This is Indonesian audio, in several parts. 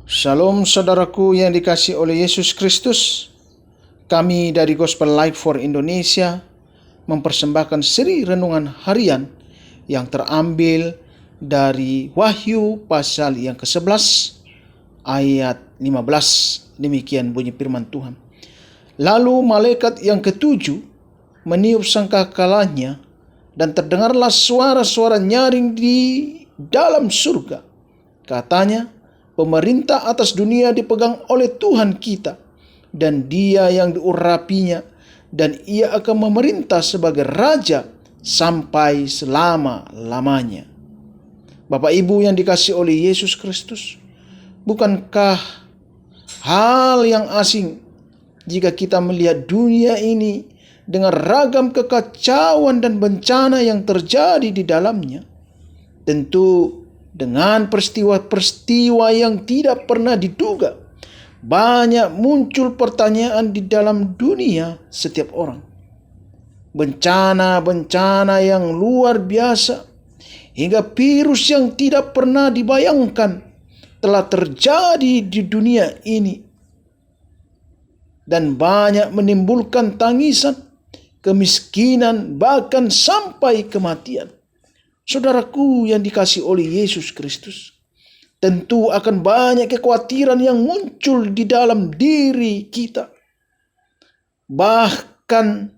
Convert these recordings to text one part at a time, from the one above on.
Shalom saudaraku yang dikasihi oleh Yesus Kristus. Kami dari Gospel Light for Indonesia mempersembahkan seri renungan harian yang terambil dari Wahyu pasal yang ke-11 ayat 15. Demikian bunyi firman Tuhan. Lalu malaikat yang ketujuh meniup sangkakalanya dan terdengarlah suara-suara nyaring di dalam surga. Katanya, pemerintah atas dunia dipegang oleh Tuhan kita, dan Dia yang diurapinya, dan Ia akan memerintah sebagai Raja sampai selama-lamanya. Bapak Ibu yang dikasihi oleh Yesus Kristus, bukankah hal yang asing jika kita melihat dunia ini dengan ragam kekacauan dan bencana yang terjadi di dalamnya? Tentu dengan peristiwa-peristiwa yang tidak pernah diduga, banyak muncul pertanyaan di dalam dunia setiap orang. Bencana-bencana yang luar biasa, hingga virus yang tidak pernah dibayangkan telah terjadi di dunia ini. Dan banyak menimbulkan tangisan, kemiskinan, bahkan sampai kematian. Saudaraku yang dikasihi oleh Yesus Kristus, tentu akan banyak kekhawatiran yang muncul di dalam diri kita. Bahkan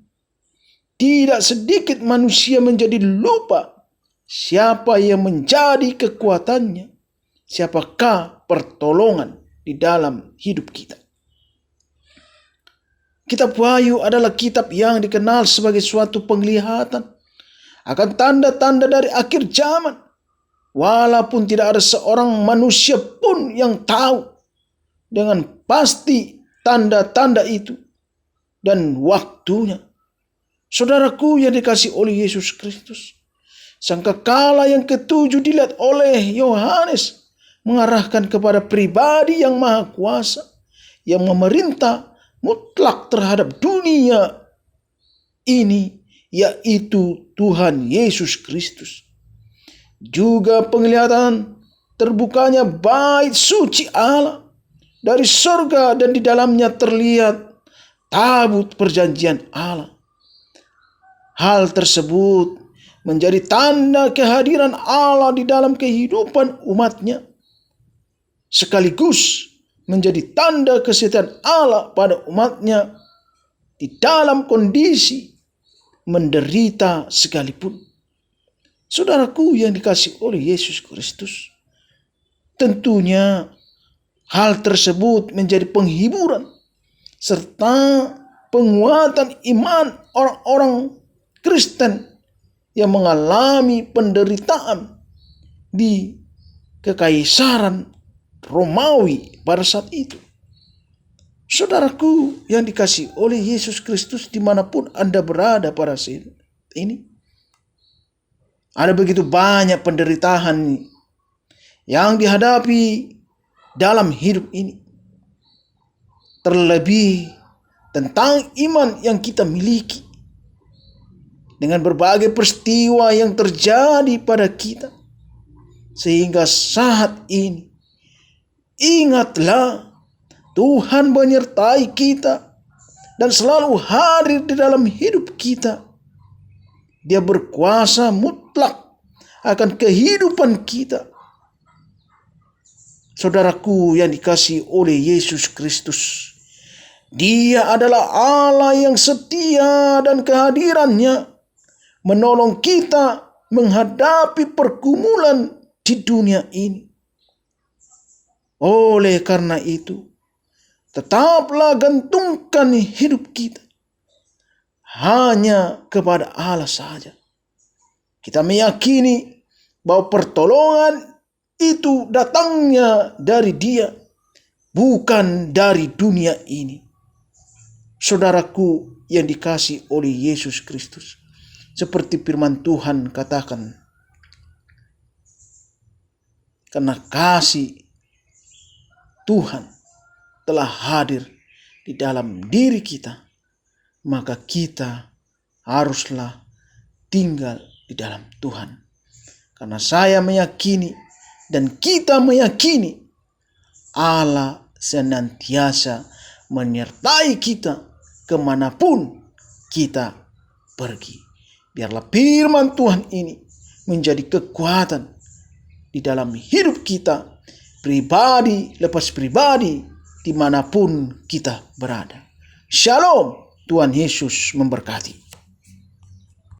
tidak sedikit manusia menjadi lupa siapa yang menjadi kekuatannya, siapakah pertolongan di dalam hidup kita. Kitab Wahyu adalah kitab yang dikenal sebagai suatu penglihatan akan tanda-tanda dari akhir zaman, walaupun tidak ada seorang manusia pun yang tahu dengan pasti tanda-tanda itu dan waktunya. Saudaraku yang dikasihi oleh Yesus Kristus, sangkakala yang ketujuh dilihat oleh Yohanes mengarahkan kepada pribadi yang maha kuasa, yang memerintah mutlak terhadap dunia ini, yaitu Tuhan Yesus Kristus. Juga penglihatan terbukanya bait suci Allah dari surga, dan di dalamnya terlihat tabut perjanjian Allah. Hal tersebut menjadi tanda kehadiran Allah di dalam kehidupan umatnya, sekaligus menjadi tanda kesetiaan Allah pada umatnya di dalam kondisi menderita sekalipun. Saudaraku yang dikasihi oleh Yesus Kristus, tentunya hal tersebut menjadi penghiburan serta penguatan iman orang-orang Kristen yang mengalami penderitaan di kekaisaran Romawi pada saat itu. Saudaraku yang dikasihi oleh Yesus Kristus, dimanapun Anda berada pada saat ini, ada begitu banyak penderitaan yang dihadapi dalam hidup ini. Terlebih tentang iman yang kita miliki, dengan berbagai peristiwa yang terjadi pada kita. Sehingga saat ini, ingatlah, Tuhan menyertai kita dan selalu hadir di dalam hidup kita. Dia berkuasa mutlak akan kehidupan kita. Saudaraku yang dikasihi oleh Yesus Kristus, Dia adalah Allah yang setia, dan kehadirannya menolong kita menghadapi pergumulan di dunia ini. Oleh karena itu, tetaplah gantungkan hidup kita hanya kepada Allah saja. Kita meyakini bahwa pertolongan itu datangnya dari Dia, bukan dari dunia ini. Saudaraku yang dikasihi oleh Yesus Kristus, seperti firman Tuhan katakan, karena kasih Tuhan telah hadir di dalam diri kita, maka kita haruslah tinggal di dalam Tuhan. Karena saya meyakini dan kita meyakini Allah senantiasa menyertai kita kemanapun kita pergi. Biarlah firman Tuhan ini menjadi kekuatan di dalam hidup kita, pribadi lepas pribadi, dimanapun kita berada. Shalom, Tuhan Yesus memberkati.